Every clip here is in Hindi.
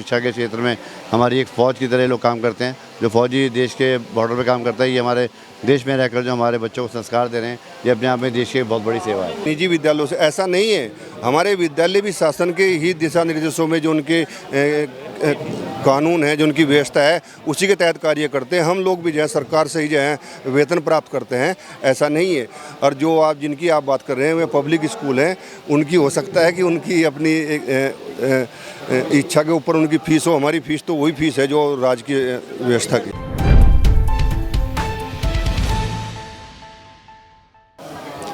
शिक्षा के क्षेत्र में हमारी एक फ़ौज की तरह लोग काम करते हैं। जो फ़ौजी देश के बॉर्डर पे काम करता है, ये हमारे देश में रहकर जो हमारे बच्चों को संस्कार दे रहे हैं, ये अपने आप में देश की बहुत बड़ी सेवा है। निजी विद्यालयों से ऐसा नहीं है, हमारे विद्यालय भी शासन के ही दिशा निर्देशों में जो उनके कानून है, जो उनकी व्यवस्था है, उसी के तहत कार्य करते हैं। हम लोग भी जो है सरकार से ही जो है वेतन प्राप्त करते हैं, ऐसा नहीं है। और जो आप जिनकी आप बात कर रहे हैं वे पब्लिक स्कूल हैं, उनकी हो सकता है कि उनकी अपनी इच्छा के ऊपर उनकी फ़ीस हो। हमारी फ़ीस तो वही फ़ीस है जो राज्य की व्यवस्था की।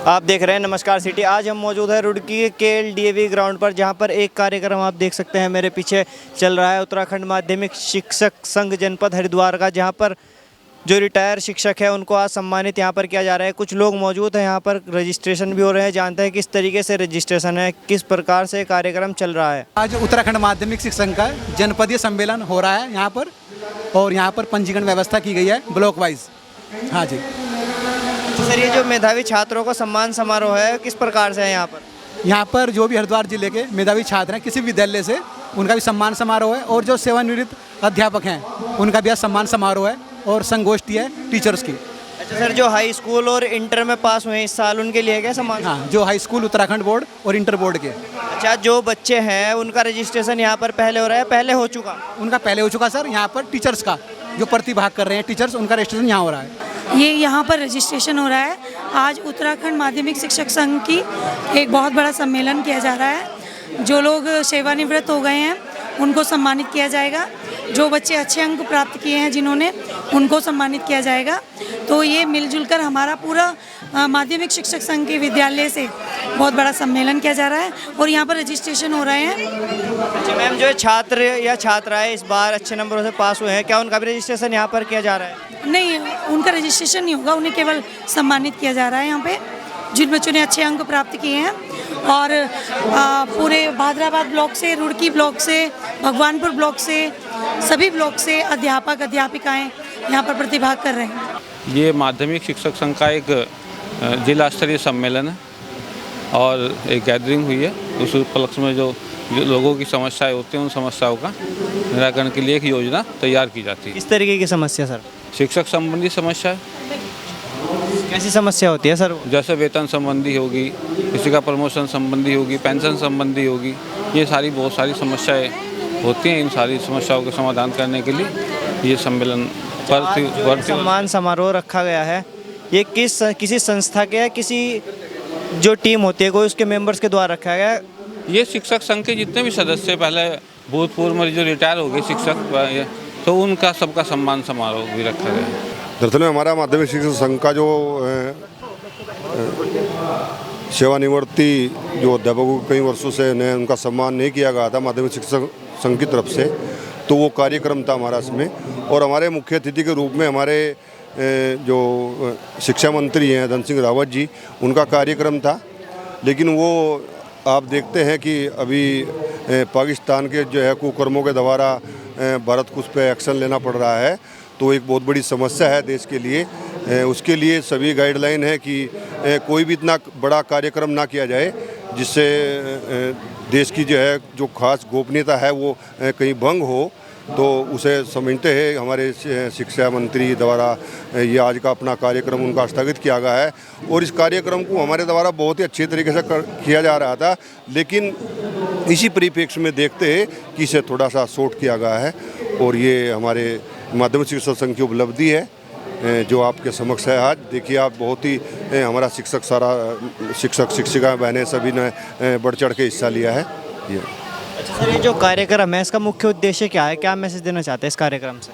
आप देख रहे हैं नमस्कार सिटी। आज हम मौजूद है रुड़की के LDAV ग्राउंड पर, जहां पर एक कार्यक्रम आप देख सकते हैं मेरे पीछे चल रहा है। उत्तराखंड माध्यमिक शिक्षक संघ जनपद हरिद्वार का, जहां पर जो रिटायर शिक्षक है उनको आज सम्मानित यहां पर किया जा रहा है। कुछ लोग मौजूद हैं यहां पर, रजिस्ट्रेशन भी हो रहे हैं। जानते हैं किस तरीके से रजिस्ट्रेशन है, किस प्रकार से कार्यक्रम चल रहा है। आज उत्तराखंड माध्यमिक शिक्षक संघ का जनपदीय सम्मेलन हो रहा है यहाँ पर, और यहाँ पर पंजीकरण व्यवस्था की गई है ब्लॉक वाइज। हाँ जी सर, ये जो मेधावी छात्रों का सम्मान समारोह है किस प्रकार से है यहाँ पर? यहाँ पर जो भी हरिद्वार जिले के मेधावी छात्र हैं किसी विद्यालय से, उनका भी सम्मान समारोह है। और जो सेवानिवृत्त अध्यापक हैं उनका भी आज सम्मान समारोह है, और संगोष्ठी है टीचर्स की। अच्छा सर, जो हाई स्कूल और इंटर में पास हुए हैं इस साल, उनके लिए क्या सम्मान? हाँ, जो हाई स्कूल उत्तराखंड बोर्ड और इंटर बोर्ड के। अच्छा, जो बच्चे हैं उनका रजिस्ट्रेशन यहाँ पर पहले हो रहा है, पहले हो चुका? उनका पहले हो चुका सर। यहाँ पर टीचर्स का जो प्रतिभाग कर रहे हैं टीचर्स, उनका रजिस्ट्रेशन यहाँ हो रहा है। ये यहाँ पर रजिस्ट्रेशन हो रहा है। आज उत्तराखंड माध्यमिक शिक्षक संघ की एक बहुत बड़ा सम्मेलन किया जा रहा है। जो लोग सेवानिवृत्त हो गए हैं उनको सम्मानित किया जाएगा। जो बच्चे अच्छे अंक प्राप्त किए हैं जिन्होंने, उनको सम्मानित किया जाएगा। तो ये मिलजुल कर हमारा पूरा माध्यमिक शिक्षक संघ के विद्यालय से बहुत बड़ा सम्मेलन किया जा रहा है, और यहाँ पर रजिस्ट्रेशन हो रहे हैं। अच्छा मैम, जो छात्र या छात्राएं इस बार अच्छे नंबरों से पास हुए हैं, क्या उनका भी रजिस्ट्रेशन यहाँ पर किया जा रहा है? नहीं, उनका रजिस्ट्रेशन नहीं होगा, उन्हें केवल सम्मानित किया जा रहा है यहाँ पे, जिन बच्चों ने अच्छे अंक प्राप्त किए हैं। और पूरे भादराबाद ब्लॉक से, रुड़की ब्लॉक से, भगवानपुर ब्लॉक से, सभी ब्लॉक से अध्यापक अध्यापिकाएं यहाँ पर प्रतिभाग कर रहे हैं। ये माध्यमिक शिक्षक संघ का एक जिला स्तरीय सम्मेलन है, और एक गैदरिंग हुई है। उस उपलक्ष्य में जो लोगों की समस्याएं होती हैं, उन समस्याओं का निराकरण के लिए एक योजना तैयार की जाती है। किस तरीके की समस्या सर? शिक्षक संबंधी समस्या। कैसी समस्या होती है सर? जैसे वेतन संबंधी होगी, किसी का प्रमोशन संबंधी होगी, पेंशन संबंधी होगी, ये सारी बहुत सारी समस्याएं होती हैं। इन सारी समस्याओं के समाधान करने के लिए ये सम्मेलन पर सम्मान समारोह रखा गया है। ये किसी संस्था के, किसी जो टीम होती है कोई, उसके मेंबर्स के द्वारा रखा गया है? ये शिक्षक संघ के जितने भी सदस्य पहले भूतपूर्व में जो रिटायर हो गए शिक्षक, तो उनका सबका सम्मान समारोह भी रखा गया है। दरअसल में हमारा माध्यमिक शिक्षक संघ का जो सेवानिवृत्ति जो अध्यापकों को कई वर्षों से उनका सम्मान नहीं किया गया था माध्यमिक शिक्षक संघ की तरफ से, तो वो कार्यक्रम था हमारा इसमें। और हमारे मुख्य अतिथि के रूप में हमारे जो शिक्षा मंत्री हैं धन सिंह रावत जी, उनका कार्यक्रम था। लेकिन वो आप देखते हैं कि अभी पाकिस्तान के जो है कुकर्मों के द्वारा भारत को उस पर एक्शन लेना पड़ रहा है, तो एक बहुत बड़ी समस्या है देश के लिए। उसके लिए सभी गाइडलाइन है कि कोई भी इतना बड़ा कार्यक्रम ना किया जाए जिससे देश की जो है जो खास गोपनीयता है वो कहीं भंग हो। तो उसे समझते हैं हमारे शिक्षा मंत्री द्वारा ये आज का अपना कार्यक्रम उनका स्थगित किया गया है। और इस कार्यक्रम को हमारे द्वारा बहुत ही अच्छे तरीके से किया जा रहा था, लेकिन इसी परिप्रेक्ष्य में देखते हैं कि इसे थोड़ा सा शॉर्ट किया गया है। और ये हमारे माध्यमिक शिक्षक संघ की उपलब्धि है जो आपके समक्ष है आज। देखिए आप, बहुत ही हमारा शिक्षक शिक्षिका बहनें सभी ने बढ़ चढ़ के हिस्सा लिया है। ये अच्छा सर, ये जो कार्यक्रम है इसका मुख्य उद्देश्य क्या है, क्या मैसेज देना चाहते हैं इस कार्यक्रम से?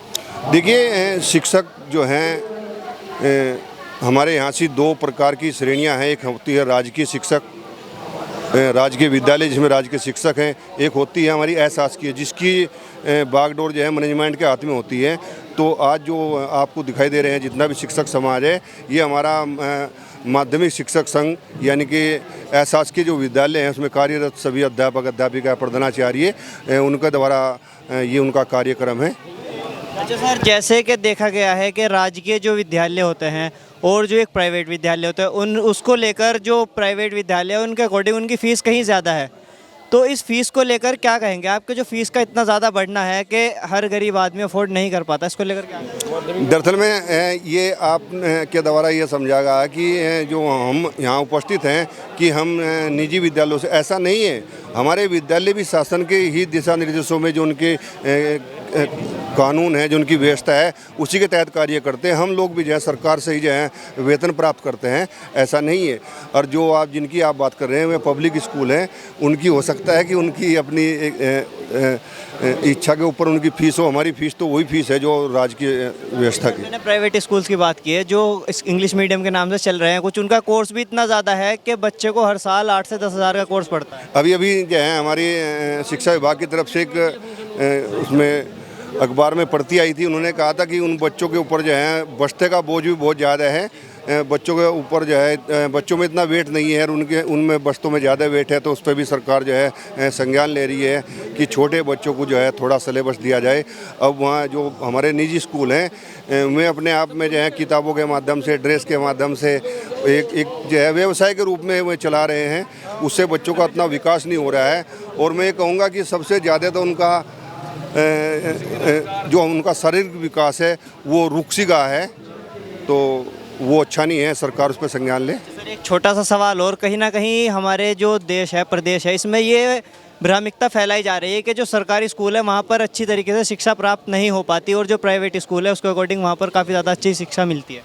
देखिए, शिक्षक जो हैं हमारे यहाँ से दो प्रकार की श्रेणियाँ हैं। एक होती है राजकीय शिक्षक, राजकीय विद्यालय जिसमें राजकीय शिक्षक हैं। एक होती है हमारी अशासकीय, जिसकी बागडोर जो है मैनेजमेंट के हाथ में होती है। तो आज जो आपको दिखाई दे रहे हैं जितना भी शिक्षक समाज है, ये हमारा माध्यमिक शिक्षक संघ यानी कि अशासकीय जो विद्यालय हैं उसमें कार्यरत सभी अध्यापक अध्यापिका प्रधानाचार्य, उनके द्वारा ये उनका कार्यक्रम है। अच्छा सर, जैसे कि देखा गया है कि राजकीय जो विद्यालय होते हैं और जो एक प्राइवेट विद्यालय होता है, उसको लेकर जो प्राइवेट विद्यालय है उनके अकॉर्डिंग उनकी फ़ीस कहीं ज़्यादा है। तो इस फीस को लेकर क्या कहेंगे? आपके जो फीस का इतना ज़्यादा बढ़ना है कि हर गरीब आदमी अफोर्ड नहीं कर पाता, इसको लेकर क्या कहेंगे? दरअसल में ये आप के द्वारा ये समझा गया कि जो हम यहाँ उपस्थित हैं कि हम निजी विद्यालयों से, ऐसा नहीं है। हमारे विद्यालय भी शासन के ही दिशा निर्देशों में जो उनके कानून है, जो उनकी व्यवस्था है, उसी के तहत कार्य करते हैं। हम लोग भी जो है सरकार से ही जो है वेतन प्राप्त करते हैं, ऐसा नहीं है। और जो आप जिनकी आप बात कर रहे हैं वे पब्लिक स्कूल हैं, उनकी हो सकता है कि उनकी अपनी इच्छा के ऊपर उनकी फीस हो। हमारी फीस तो वही फीस है जो राजकीय व्यवस्था की। मैंने प्राइवेट स्कूल्स की बात की है जो इंग्लिश मीडियम के नाम से चल रहे हैं, कुछ उनका कोर्स भी इतना ज़्यादा है कि बच्चे को हर साल 8 से 10 हज़ार का कोर्स पड़ता है। अभी जो है हमारी शिक्षा विभाग की तरफ से एक उसमें अखबार में पढ़ती आई थी। उन्होंने कहा था कि उन बच्चों के ऊपर जो है बस्ते का बोझ भी बहुत ज़्यादा है। बच्चों के ऊपर जो है बच्चों में इतना वेट नहीं है और उनमें बस्तों में ज़्यादा वेट है, तो उस पर भी सरकार जो है संज्ञान ले रही है कि छोटे बच्चों को जो है थोड़ा सिलेबस दिया जाए। अब वहाँ जो हमारे निजी स्कूल हैं वे अपने आप में जो है किताबों के माध्यम से, ड्रेस के माध्यम से एक जो है व्यवसाय के रूप में वे चला रहे हैं। उससे बच्चों का इतना विकास नहीं हो रहा है। और मैं ये कहूँगा कि सबसे ज़्यादा तो उनका जो उनका शारीरिक विकास है वो रुक सी गया है, तो वो अच्छा नहीं है। सरकार उस पर संज्ञान ले। सर एक छोटा सा सवाल और, कहीं ना कहीं हमारे जो देश है, प्रदेश है, इसमें ये भ्रामिकता फैलाई जा रही है कि जो सरकारी स्कूल है वहाँ पर अच्छी तरीके से शिक्षा प्राप्त नहीं हो पाती और जो प्राइवेट स्कूल है उसके अकॉर्डिंग वहाँ पर काफ़ी ज़्यादा अच्छी शिक्षा मिलती है।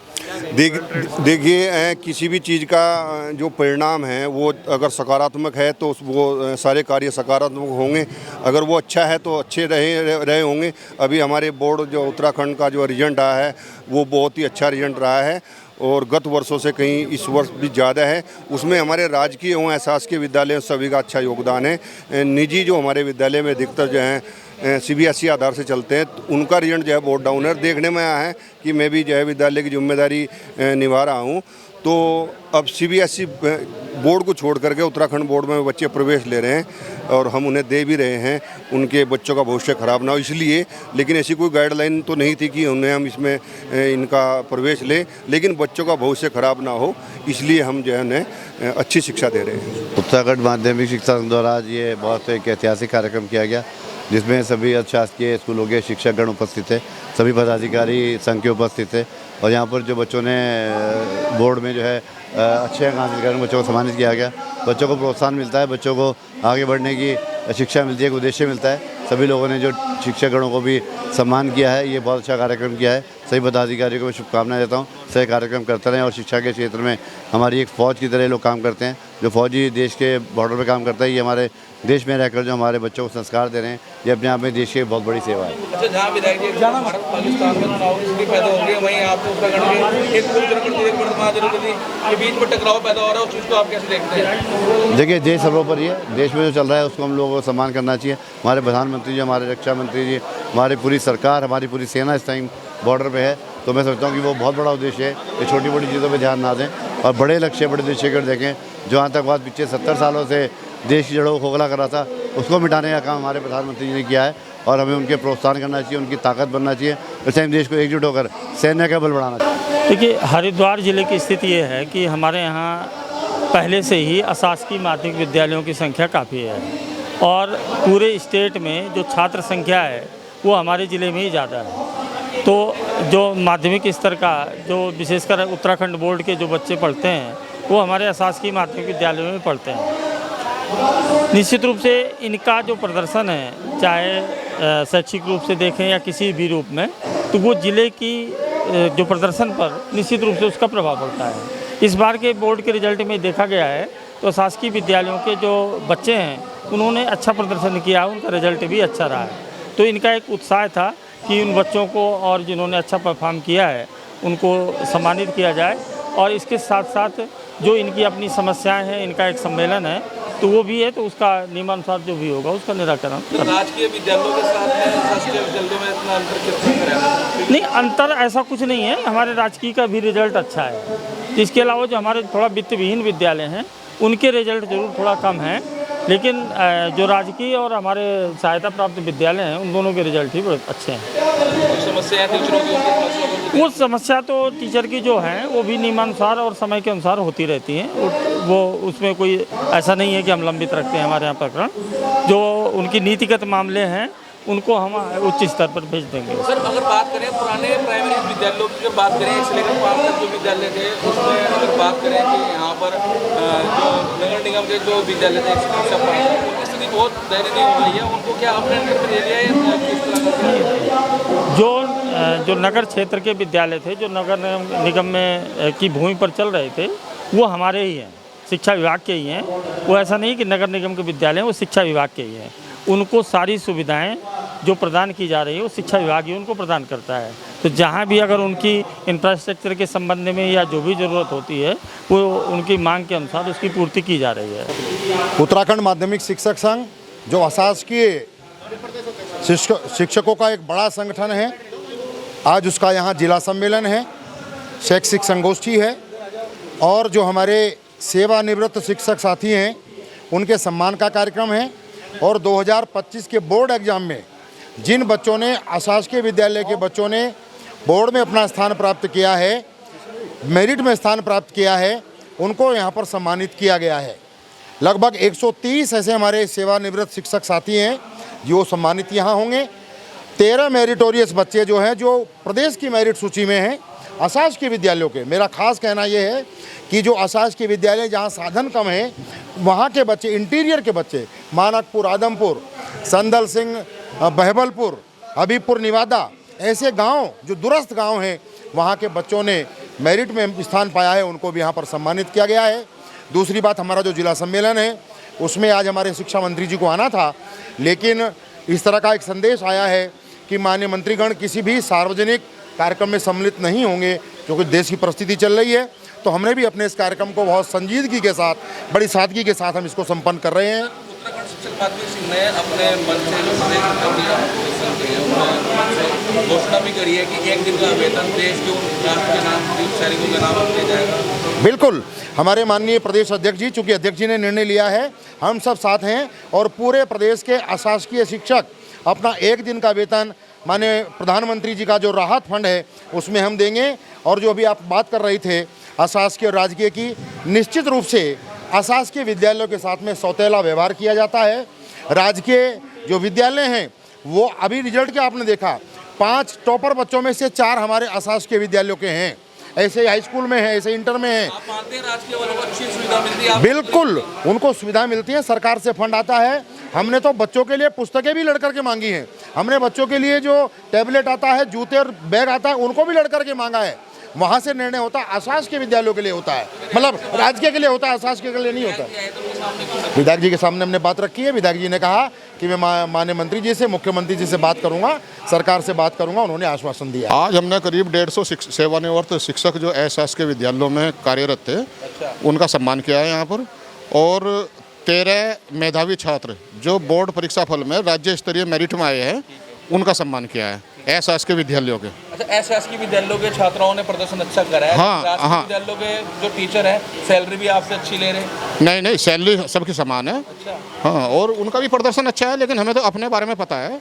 देखिए किसी भी चीज़ का जो परिणाम है वो अगर सकारात्मक है तो वो सारे कार्य सकारात्मक होंगे। अगर वो अच्छा है तो अच्छे रहे होंगे। अभी हमारे बोर्ड जो उत्तराखंड का जो रिजल्ट आया है वो बहुत ही अच्छा रिजल्ट रहा है और गत वर्षों से कहीं इस वर्ष भी ज़्यादा है। उसमें हमारे राजकीय एवं अशासकीय विद्यालय सभी का अच्छा योगदान है। निजी जो हमारे विद्यालय में अधिकतर जो हैं CBSE आधार से चलते हैं, तो उनका रिजल्ट जो है बहुत डाउन है। देखने में आया है कि मैं भी जो है विद्यालय की जिम्मेदारी निभा रहा हूँ, तो अब CBSE बोर्ड को छोड़ करके उत्तराखंड बोर्ड में बच्चे प्रवेश ले रहे हैं और हम उन्हें दे भी रहे हैं, उनके बच्चों का भविष्य खराब ना हो इसलिए। लेकिन ऐसी कोई गाइडलाइन तो नहीं थी कि उन्हें हम इसमें इनका प्रवेश लें, लेकिन बच्चों का भविष्य खराब ना हो इसलिए हम जो है उन्हें अच्छी शिक्षा दे रहे हैं। उत्तराखंड माध्यमिक शिक्षा संघ द्वारा आज ये बहुत एक ऐतिहासिक कार्यक्रम किया गया जिसमें सभी शासकीय स्कूलों के शिक्षकगण उपस्थित थे, सभी पदाधिकारी संघ के उपस्थित थे और यहाँ पर जो बच्चों ने बोर्ड में जो है अच्छे अंक हासिल करके बच्चों को सम्मानित किया गया। बच्चों को प्रोत्साहन मिलता है, बच्चों को आगे बढ़ने की शिक्षा मिलती है, एक उद्देश्य मिलता है। सभी लोगों ने जो शिक्षकगणों को भी सम्मान किया है, ये बहुत अच्छा कार्यक्रम किया है। सभी पदाधिकारियों को मैं शुभकामनाएं देता हूँ, सही कार्यक्रम करते रहें और शिक्षा के क्षेत्र में हमारी एक फ़ौज की तरह लोग काम करते हैं। जो फौजी देश के बॉर्डर पर काम करता है, ये हमारे देश में रहकर जो हमारे बच्चों को संस्कार दे रहे हैं, ये अपने आप में देश की बहुत बड़ी सेवा है। अच्छा, जहाँ विधायक जी भारत पाकिस्तान में तनाव स्थिति पैदा हो गई, वहीं आप उत्तराखंड के एक वर्तमान के बीच में टकराव पैदा हो रहा है, उस चीज़ को आप कैसे देखते हैं? देखिए देश सर्वोपरि है, देश में जो चल रहा है उसको हम लोगों को सम्मान करना चाहिए। हमारे प्रधानमंत्री जी, हमारे रक्षा मंत्री जी, हमारी पूरी सरकार, हमारी पूरी सेना इस टाइम बॉर्डर पे है, तो मैं सोचता हूँ कि वो बहुत बड़ा उद्देश्य है कि छोटी मोटी चीज़ों पे ध्यान ना दें और बड़े लक्ष्य, बड़े उद्देश्य कर देखें। जो आतंकवाद पिछले 70 सालों से देश की जड़ों को खोखला कर रहा था, उसको मिटाने का काम हमारे प्रधानमंत्री जी ने किया है और हमें उनके प्रोत्साहन करना चाहिए, उनकी ताकत बनना चाहिए। इस टाइम देश को एकजुट होकर सैन्य का बल बढ़ाना चाहिए। देखिए, हरिद्वार ज़िले की स्थिति ये है कि हमारे यहाँ पहले से ही अशासकीय माध्यमिक विद्यालयों की संख्या काफ़ी है और पूरे स्टेट में जो छात्र संख्या है वो हमारे ज़िले में ही ज़्यादा है। तो जो माध्यमिक स्तर का, जो विशेषकर उत्तराखंड बोर्ड के जो बच्चे पढ़ते हैं वो हमारे अशासकीय माध्यमिक विद्यालयों में पढ़ते हैं। निश्चित रूप से इनका जो प्रदर्शन है, चाहे शैक्षिक रूप से देखें या किसी भी रूप में, तो वो ज़िले की जो प्रदर्शन पर निश्चित रूप से उसका प्रभाव पड़ता है। इस बार के बोर्ड के रिजल्ट में देखा गया है तो शासकीय विद्यालयों के जो बच्चे हैं उन्होंने अच्छा प्रदर्शन किया, उनका रिजल्ट भी अच्छा रहा है। तो इनका एक उत्साह था कि उन बच्चों को और जिन्होंने अच्छा परफॉर्म किया है उनको सम्मानित किया जाए और इसके साथ साथ जो इनकी अपनी समस्याएं हैं, इनका एक सम्मेलन है तो वो भी है, तो उसका नियमानुसार जो भी होगा उसका निराकरण। तो राजकीय विद्यालयों के साथ में शासकीय विद्यालयों में इतना अंतर कितना है? नहीं, अंतर ऐसा कुछ नहीं है। हमारे राजकीय का भी रिजल्ट अच्छा है। इसके अलावा जो हमारे थोड़ा वित्तविहीन विद्यालय हैं उनके रिजल्ट जरूर थोड़ा कम है, लेकिन जो राजकीय और हमारे सहायता प्राप्त विद्यालय हैं उन दोनों के रिजल्ट ही बहुत अच्छे हैं। समस्या टीचरों की वो समस्या तो टीचर की जो है वो भी नियमानुसार और समय के अनुसार होती रहती हैं। वो उसमें कोई ऐसा नहीं है कि हम लंबित रखते हैं हमारे यहाँ प्रकरण। जो उनकी नीतिगत मामले हैं उनको हम उच्च स्तर पर भेज देंगे। सर अगर बात करें पुराने प्राइमरी विद्यालयों की, जब बात करें 1 से लेकर 5 तक जो विद्यालय थे, उसमें अगर बात करें कि यहाँ पर जो नगर निगम के जो विद्यालय थे शिक्षा पाठक, उनकी स्थिति बहुत दयनीय हो गई है। उनको क्या अपने अंडर ले लिया है किस तरह जो नगर क्षेत्र के विद्यालय थे जो नगर निगम में की भूमि पर चल रहे थे वो हमारे ही हैं, शिक्षा विभाग के ही हैं। वो ऐसा नहीं कि नगर निगम के विद्यालय हैं, वो शिक्षा विभाग के ही हैं। उनको सारी सुविधाएं जो प्रदान की जा रही है वो शिक्षा विभाग ही उनको प्रदान करता है। तो जहाँ भी अगर उनकी इंफ्रास्ट्रक्चर के संबंध में या जो भी ज़रूरत होती है वो उनकी मांग के अनुसार उसकी पूर्ति की जा रही है। उत्तराखंड माध्यमिक शिक्षक संघ जो अशासकीय शिक्षकों का एक बड़ा संगठन है, आज उसका यहाँ जिला सम्मेलन है, शैक्षिक संगोष्ठी है और जो हमारे सेवानिवृत्त शिक्षक साथी हैं उनके सम्मान का कार्यक्रम है। और 2025 के बोर्ड एग्ज़ाम में जिन बच्चों ने अशासकीय विद्यालय के बच्चों ने बोर्ड में अपना स्थान प्राप्त किया है, मेरिट में स्थान प्राप्त किया है, उनको यहाँ पर सम्मानित किया गया है। लगभग 130 ऐसे हमारे सेवानिवृत्त शिक्षक साथी हैं जो सम्मानित यहाँ होंगे। 13 मेरिटोरियस बच्चे जो हैं जो प्रदेश की मेरिट सूची में हैं अशासकीय विद्यालयों के। मेरा खास कहना ये है कि जो अशासकीय विद्यालय जहाँ साधन कम है वहाँ के बच्चे, इंटीरियर के बच्चे, मानकपुर, आदमपुर, संदल सिंह, बहबलपुर, हबीबपुर, निवादा, ऐसे गांव जो दूरस्थ गांव हैं वहाँ के बच्चों ने मेरिट में स्थान पाया है, उनको भी यहाँ पर सम्मानित किया गया है। दूसरी बात, हमारा जो जिला सम्मेलन है उसमें आज हमारे शिक्षा मंत्री जी को आना था, लेकिन इस तरह का एक संदेश आया है कि माननीय मंत्रीगण किसी भी सार्वजनिक कार्यक्रम में सम्मिलित नहीं होंगे क्योंकि देश की परिस्थिति चल रही है। तो हमने भी अपने इस कार्यक्रम को बहुत संजीदगी के साथ, बड़ी सादगी के साथ हम इसको संपन्न कर रहे हैं। उत्तराखंड शिक्षक माध्यमिक संघ ने अपने मन से घोषणा भी करी है कि 1 दिन का वेतन देश के राष्ट्र के नाम, सैनिकों के नाम दिया जाएगा। बिल्कुल, हमारे माननीय प्रदेश अध्यक्ष जी, चूँकि अध्यक्ष जी ने निर्णय लिया है, हम सब साथ हैं और पूरे प्रदेश के अशासकीय शिक्षक अपना 1 दिन का वेतन माननीय प्रधानमंत्री जी का जो राहत फंड है उसमें हम देंगे। और जो अभी आप बात कर रहे थे अशासकीय और राजकीय की, निश्चित रूप से अशासकीय विद्यालयों के साथ में सौतेला व्यवहार किया जाता है। राजकीय जो विद्यालय हैं वो अभी रिजल्ट क्या आपने देखा, 5 टॉपर बच्चों में से 4 हमारे अशासकीय विद्यालयों के हैं, ऐसे हाई स्कूल में है, ऐसे इंटर में है। आप मानते हैं राजकीय वालों को अच्छी सुविधा मिलती है? बिल्कुल, उनको सुविधा मिलती है, सरकार से फंड आता है। हमने तो बच्चों के लिए पुस्तकें भी लड़ करके मांगी हैं, हमने बच्चों के लिए जो टैबलेट आता है, जूते और बैग आता है, उनको भी लड़ करके मांगा है। वहाँ से निर्णय होता है, अशासकीय विद्यालयों के लिए होता है, मतलब राजकीय के लिए होता है, अशासकीय के लिए नहीं होता। विधायक जी के सामने हमने बात रखी है। विधायक जी ने कहा कि मैं माननीय मंत्री जी से, मुख्यमंत्री जी से बात करूंगा, सरकार से बात करूंगा, उन्होंने आश्वासन दिया। आज हमने करीब 150 सेवानिवृत्त शिक्षक जो अशासकीय विद्यालयों में कार्यरत थे उनका सम्मान किया है यहाँ पर। और 13 मेधावी छात्र जो बोर्ड परीक्षा फल में राज्य स्तरीय मेरिट में आए हैं उनका सम्मान किया है अशासकीय विद्यालयों के। अच्छा, अशासकीय विद्यालयों के छात्राओं ने प्रदर्शन अच्छा करा है। हाँ, विद्यालयों के जो टीचर हैं सैलरी भी आपसे अच्छी ले रहे हैं? नहीं, सैलरी सबकी समान है। अच्छा। हाँ, और उनका भी प्रदर्शन अच्छा है, लेकिन हमें तो अपने बारे में पता है।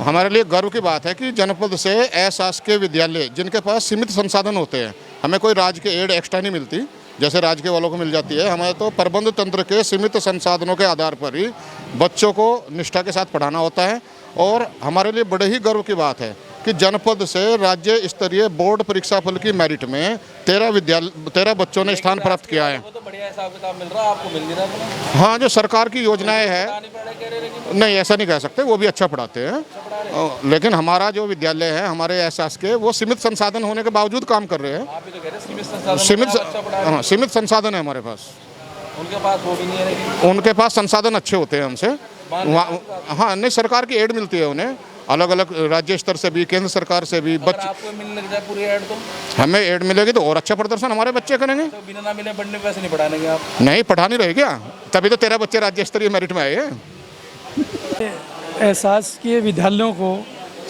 हमारे लिए गर्व की बात है कि जनपद से अशासकीय विद्यालय जिनके पास सीमित संसाधन होते हैं, हमें कोई राज्य की एड एक्स्ट्रा नहीं मिलती जैसे राज्य के वालों को मिल जाती है। हमें तो प्रबंध तंत्र के सीमित संसाधनों के आधार पर ही बच्चों को निष्ठा के साथ पढ़ाना होता है। और हमारे लिए बड़े ही गर्व की बात है कि जनपद से राज्य स्तरीय बोर्ड परीक्षा फल की मेरिट में 13 बच्चों ने स्थान प्राप्त किया है। तो बढ़िया हिसाब किताब मिल रहा है, आपको मिल नहीं रहा? हाँ, जो सरकार की योजनाएं हैं, नहीं ऐसा नहीं कह सकते, वो भी अच्छा पढ़ाते हैं, लेकिन हमारा जो विद्यालय है हमारे एहसास के वो सीमित संसाधन होने के बावजूद काम कर रहे हैं। आप भी तो कह रहे हैं सीमित संसाधन है हमारे पास। उनके पास वो भी नहीं है? उनके पास संसाधन अच्छे होते हैं हमसे। हाँ, नहीं, सरकार की एड मिलती है उन्हें, अलग अलग राज्य स्तर से भी, केंद्र सरकार से भी। अगर आपको मिलने लग जाए पूरी एड तो हमें एड मिलेगी तो और अच्छा प्रदर्शन हमारे बच्चे करेंगे। तो बिना ना मिले पढ़ने पैसे नहीं पढ़ाने आप? नहीं, पढ़ा नहीं रहे क्या? तभी तो 13 बच्चे राज्य स्तरीय मेरिट में आए हैं। अशासकीय विद्यालयों को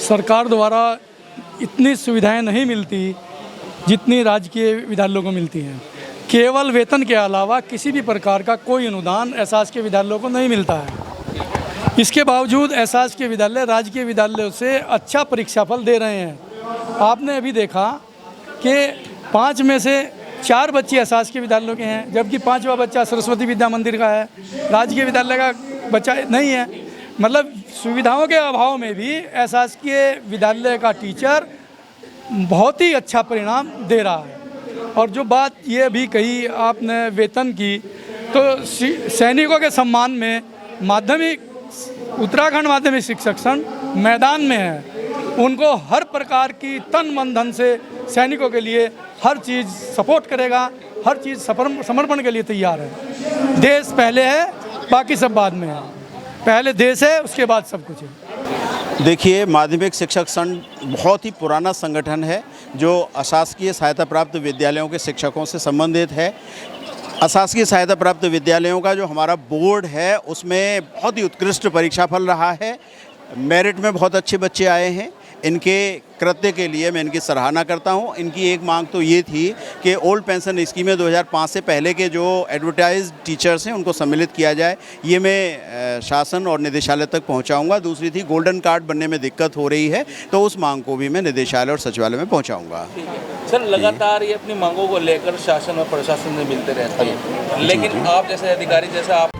सरकार द्वारा इतनी सुविधाएं नहीं मिलती जितनी राजकीय विद्यालयों को मिलती हैं। केवल वेतन के अलावा किसी भी प्रकार का कोई अनुदान अशासकीय विद्यालयों को नहीं मिलता है। इसके बावजूद अशासकीय विद्यालय राजकीय विद्यालयों से अच्छा परीक्षाफल दे रहे हैं। आपने अभी देखा कि 5 में से 4 बच्चे शासकीय विद्यालयों के हैं, जबकि 5वां बच्चा सरस्वती विद्या मंदिर का है, राजकीय विद्यालय का बच्चा नहीं है। मतलब सुविधाओं के अभाव में भी शासकीय विद्यालय का टीचर बहुत ही अच्छा परिणाम दे रहा है। और जो बात ये भी कही आपने वेतन की, तो सैनिकों के सम्मान में उत्तराखंड माध्यमिक शिक्षक संघ मैदान में है। उनको हर प्रकार की तन मन धन से सैनिकों के लिए हर चीज़ सपोर्ट करेगा, हर चीज़ समर्पण के लिए तैयार है। देश पहले है, बाकी सब बाद में है। पहले देश है, उसके बाद सब कुछ है। देखिए, माध्यमिक शिक्षक संघ बहुत ही पुराना संगठन है जो अशासकीय सहायता प्राप्त विद्यालयों के शिक्षकों से संबंधित है। अशासकीय सहायता प्राप्त विद्यालयों का जो हमारा बोर्ड है उसमें बहुत ही उत्कृष्ट परीक्षाफल रहा है। मेरिट में बहुत अच्छे बच्चे आए हैं। इनके कृत्य के लिए मैं इनकी सराहना करता हूं। इनकी एक मांग तो ये थी कि ओल्ड पेंशन स्कीम में 2005 से पहले के जो एडवर्टाइज टीचर्स हैं उनको सम्मिलित किया जाए। ये मैं शासन और निदेशालय तक पहुंचाऊंगा। दूसरी थी गोल्डन कार्ड बनने में दिक्कत हो रही है, तो उस मांग को भी मैं निदेशालय और सचिवालय में पहुंचाऊंगा। सर, लगातार ये अपनी मांगों को लेकर शासन और प्रशासन से मिलते रहते हैं, लेकिन आप जैसे अधिकारी, जैसे आप